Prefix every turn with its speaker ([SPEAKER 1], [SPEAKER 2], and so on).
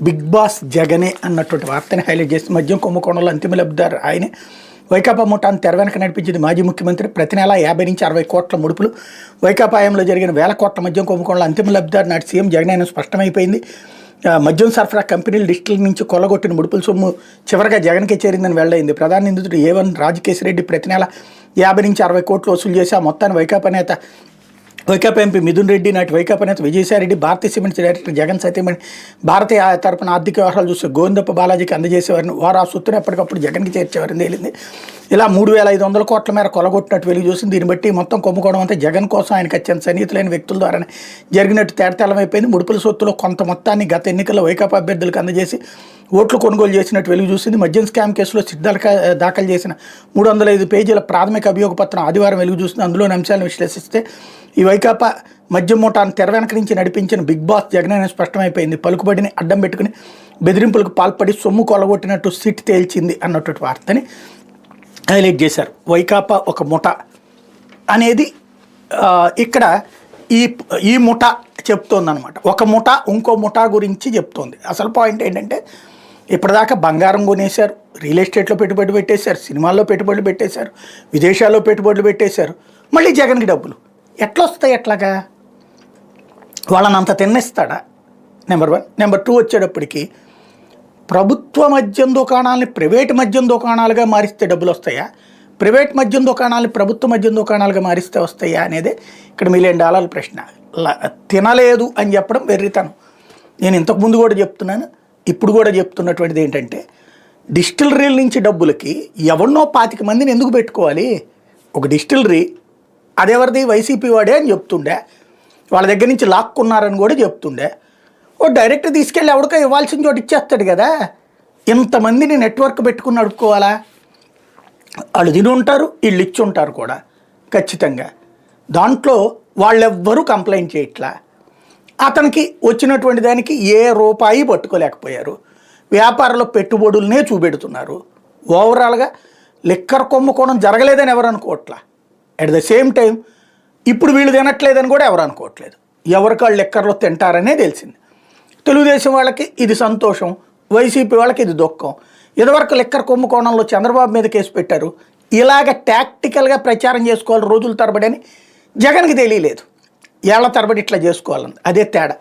[SPEAKER 1] Big boss జగనే అన్నటువంటి వార్తని హైలైట్ చేసి మద్యం కుంభకోణంలో అంతిమ లబ్ధిదారు ఆయనే. వైకాపా ముఠాను తెర వెనక నడిపించింది మాజీ ముఖ్యమంత్రి. ప్రతి నెల 50 నుంచి 60 కోట్ల ముడుపులు. వైకాపా హయాంలో జరిగిన 1000 కోట్ల మద్యం కుంభకోణంలో అంతిమ లబ్ధిదారు నాటి సీఎం జగన్ అయిన స్పష్టమైపోయింది. మద్యం సరఫరా కంపెనీలు డిస్టిల్ నుంచి కొల్లగొట్టిన ముడుపుల సొమ్ము చివరిగా జగన్కే చేరిందని వెల్లడైంది. ప్రధాన నిందితుడు A1 రాజకేశ్వరరెడ్డి ప్రతి నెల 50 నుంచి 60 కోట్లు వసూలు చేసి ఆ మొత్తాన్ని వైకాపా ఎంపీ మిథున్ రెడ్డి, నాటి వైకాపా నేత విజయసాయిరెడ్డి, భారతీయ సిమెంట్స్ డైరెక్టర్ జగన్ సతీమణి భారతీయ తరపున ఆర్థిక వ్యవహారాలు చూస్తే గోవిందప్ప బాలాజీకి అందజేసేవారిని, వారు ఆ సొత్తును ఎప్పటికప్పుడు జగన్కి చేర్చేవారని తేలింది. ఇలా 3500 కోట్ల మేర కొలగొట్టినట్టు వెలుగు చూసింది. దీన్ని బట్టి మొత్తం కుంభకోణం అంతా జగన్ కోసం ఆయనకు అత్యంత సన్నిహితులైన వ్యక్తుల ద్వారానే జరిగినట్టు తేటతెల్లమైపోయింది. ముడుపుల సొత్తులో కొంత మొత్తాన్ని గత ఎన్నికల్లో వైకాపా అభ్యర్థులకు అందజేసి ఓట్లు కొనుగోలు చేసినట్టు వెలుగు చూసింది. మద్యం స్కామ్ కేసులో దాఖలు చేసిన 305 పేజీల ప్రాథమిక అభియోగ పత్రం ఆదివారం వెలుగు చూసింది. అందులోని అంశాలను విశ్లేషిస్తే ఈ వైకాపా మద్యం మూటాను తెర వెనక నుంచి నడిపించిన బిగ్ బాస్ జగన్ అనేది స్పష్టమైపోయింది. పలుకుబడిని అడ్డం పెట్టుకుని బెదిరింపులకు పాల్పడి సొమ్ము కొలగొట్టినట్టు సిట్ తేల్చింది అన్నటువంటి వార్తని హైలైట్ చేశారు. వైకాపా ఒక ముఠ అనేది ఇక్కడ ఈ ముఠ చెప్తోంది అనమాట. ఒక ముఠ ఇంకో ముఠ గురించి చెప్తోంది. అసలు పాయింట్ ఏంటంటే ఇప్పటిదాకా బంగారం కొనేశారు, రియల్ ఎస్టేట్లో పెట్టుబడి పెట్టేశారు, సినిమాల్లో పెట్టుబడులు పెట్టేశారు, విదేశాల్లో పెట్టుబడులు పెట్టేశారు. మళ్ళీ జగన్కి డబ్బులు ఎట్లా వస్తాయి? ఎట్లాగా వాళ్ళని అంత తిన్నిస్తాడా? నెంబర్ 1. నెంబర్ 2 వచ్చేటప్పటికి ప్రభుత్వ మద్యం దుకాణాలని ప్రైవేట్ మద్యం దుకాణాలుగా మారిస్తే డబ్బులు వస్తాయా, ప్రైవేట్ మద్యం దుకాణాలని ప్రభుత్వ మద్యం దుకాణాలుగా మారిస్తే వస్తాయా అనేది ఇక్కడ $1 మిలియన్ ప్రశ్న. తినలేదు అని చెప్పడం వెర్రితనం. నేను ఇంతకుముందు కూడా చెప్తున్నాను, ఇప్పుడు కూడా చెప్తున్నటువంటిది ఏంటంటే డిస్టిలరీల నుంచి డబ్బులకి ఎవరినో 25 మందిని ఎందుకు పెట్టుకోవాలి? ఒక డిస్టిలరీ అదెవరిది? వైసీపీ వాడే అని చెప్తుండే, వాళ్ళ దగ్గర నుంచి లాక్కున్నారని కూడా చెప్తుండే. డైరెక్ట్ తీసుకెళ్ళి ఎవరికో ఇవ్వాల్సిన చోటు ఇచ్చేస్తాడు కదా. ఇంతమందిని నెట్వర్క్ పెట్టుకుని నడుపుకోవాలా? వాళ్ళు తిని ఉంటారు, వీళ్ళు ఇచ్చి ఉంటారు కూడా ఖచ్చితంగా. దాంట్లో వాళ్ళెవ్వరూ కంప్లైంట్ చేయట్లా. అతనికి వచ్చినటువంటి దానికి ఏ రూపాయి పట్టుకోలేకపోయారు. వ్యాపారంలో పెట్టుబడులనే చూపెడుతున్నారు. ఓవరాల్గా లిక్కర్ కుంభకోణం జరగలేదని ఎవరు అనుకోవట్లా. అట్ ద సేమ్ టైం ఇప్పుడు వీళ్ళు తినట్లేదని కూడా ఎవరు అనుకోవట్లేదు. ఎవరికి వాళ్ళు లిక్కర్లో తింటారనే తెలిసింది. తెలుగుదేశం వాళ్ళకి ఇది సంతోషం, వైసీపీ వాళ్ళకి ఇది దుఃఖం. ఇదివరకు లిక్కర్ కుంభకోణంలో చంద్రబాబు మీద కేసు పెట్టారు. ఇలాగ టాక్టికల్గా ప్రచారం చేసుకోవాలి రోజుల తరబడి అని జగన్కి తెలియలేదు. ఏళ్ల తరబడి ఇట్లా చేసుకోవాలని. అదే తేడా.